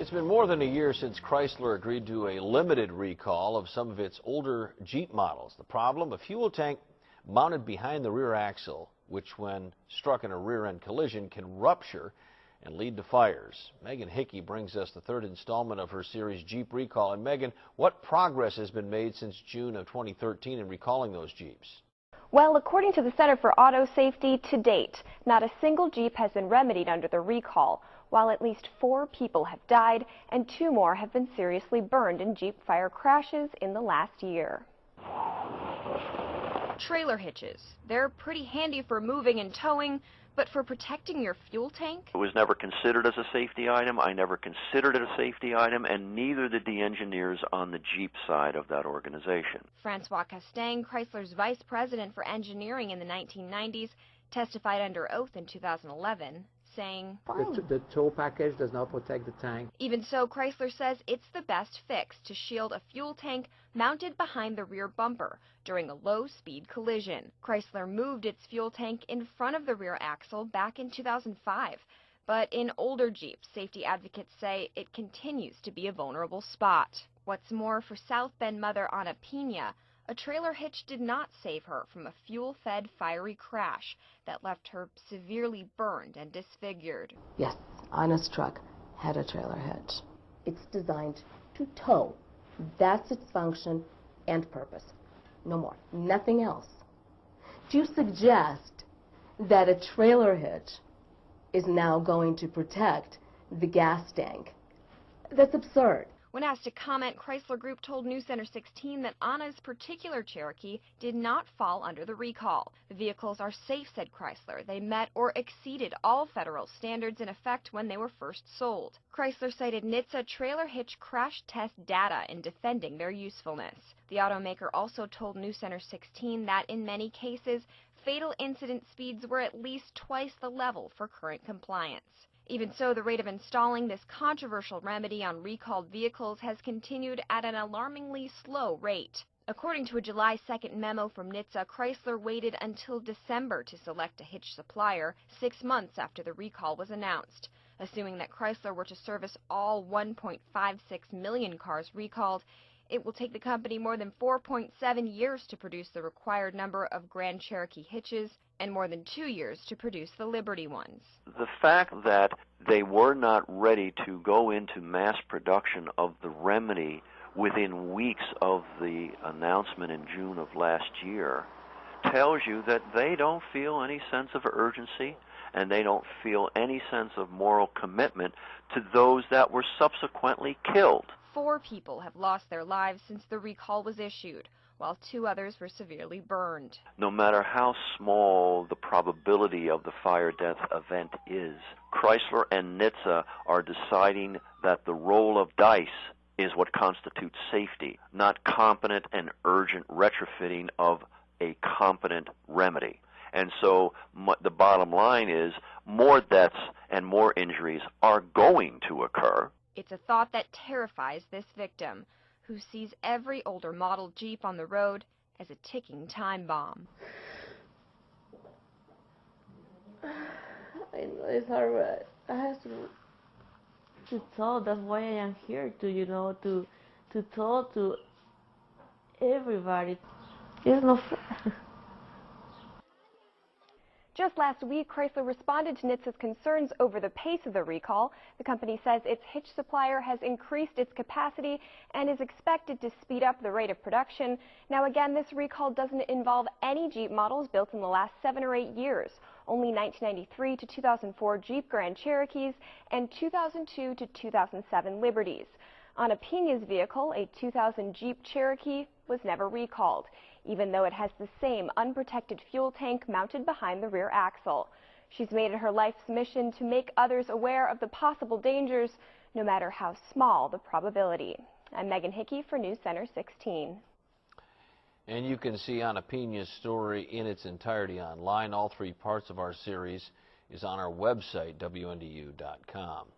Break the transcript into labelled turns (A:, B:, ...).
A: It's been more than a year since Chrysler agreed to a limited recall of some of its older Jeep models. The problem, a fuel tank mounted behind the rear axle, which when struck in a rear-end collision can rupture and lead to fires. Megan Hickey brings us the third installment of her series Jeep Recall. And Megan, what progress has been made since June of 2013 in recalling those Jeeps?
B: Well, according to the Center for Auto Safety, to date, not a single Jeep has been remedied under the recall, while at least 4 people have died and 2 more have been seriously burned in Jeep fire crashes in the last year.
C: Trailer hitches. They're pretty handy for moving and towing, but for protecting your fuel tank?
D: It was never considered as a safety item. I never considered it a safety item, and neither did the engineers on the Jeep side of that organization.
C: Francois Castaigne, Chrysler's vice president for engineering in the 1990s, testified under oath in 2011, saying,
E: The tow package does not protect the tank.
C: Even so, Chrysler says it's the best fix to shield a fuel tank mounted behind the rear bumper during a low-speed collision. Chrysler moved its fuel tank in front of the rear axle back in 2005. But in older Jeeps, safety advocates say it continues to be a vulnerable spot. What's more, for South Bend mother Anna Piña, a trailer hitch did not save her from a fuel-fed fiery crash that left her severely burned and disfigured.
F: Yes, Anna's truck had a trailer hitch. It's designed to tow. That's its function and purpose. No more. Nothing else. To suggest that a trailer hitch is now going to protect the gas tank, that's absurd.
C: When asked to comment, Chrysler Group told News Center 16 that Anna's particular Cherokee did not fall under the recall. The vehicles are safe, said Chrysler. They met or exceeded all federal standards in effect when they were first sold. Chrysler cited NHTSA trailer hitch crash test data in defending their usefulness. The automaker also told News Center 16 that in many cases, fatal incident speeds were at least twice the level for current compliance. Even so, the rate of installing this controversial remedy on recalled vehicles has continued at an alarmingly slow rate. According to a July 2nd memo from NHTSA, Chrysler waited until December to select a hitch supplier, 6 months after the recall was announced. Assuming that Chrysler were to service all 1.56 million cars recalled, it will take the company more than 4.7 years to produce the required number of Grand Cherokee hitches and more than 2 years to produce the Liberty ones.
D: The fact that they were not ready to go into mass production of the remedy within weeks of the announcement in June of last year tells you that they don't feel any sense of urgency and they don't feel any sense of moral commitment to those that were subsequently killed.
C: 4 people have lost their lives since the recall was issued, while 2 others were severely burned.
D: No matter how small the probability of the fire-death event is, Chrysler and NHTSA are deciding that the roll of dice is what constitutes safety, not competent and urgent retrofitting of a competent remedy. And so the bottom line is more deaths and more injuries are going to occur.
C: It's a thought that terrifies this victim, who sees every older model Jeep on the road as a ticking time bomb.
G: I know it's hard, but I have to talk. That's why I am here, to talk to everybody. It's not fair.
B: Just last week, Chrysler responded to NHTSA's concerns over the pace of the recall. The company says its hitch supplier has increased its capacity and is expected to speed up the rate of production. Now again, this recall doesn't involve any Jeep models built in the last 7 or 8 years. Only 1993 to 2004 Jeep Grand Cherokees and 2002 to 2007 Liberties. Anna Piña's vehicle, a 2000 Jeep Cherokee, was never recalled, even though it has the same unprotected fuel tank mounted behind the rear axle. She's made it her life's mission to make others aware of the possible dangers, no matter how small the probability. I'm Megan Hickey for News Center 16.
A: And you can see Anna Piña's story in its entirety online. All 3 parts of our series is on our website, WNDU.com.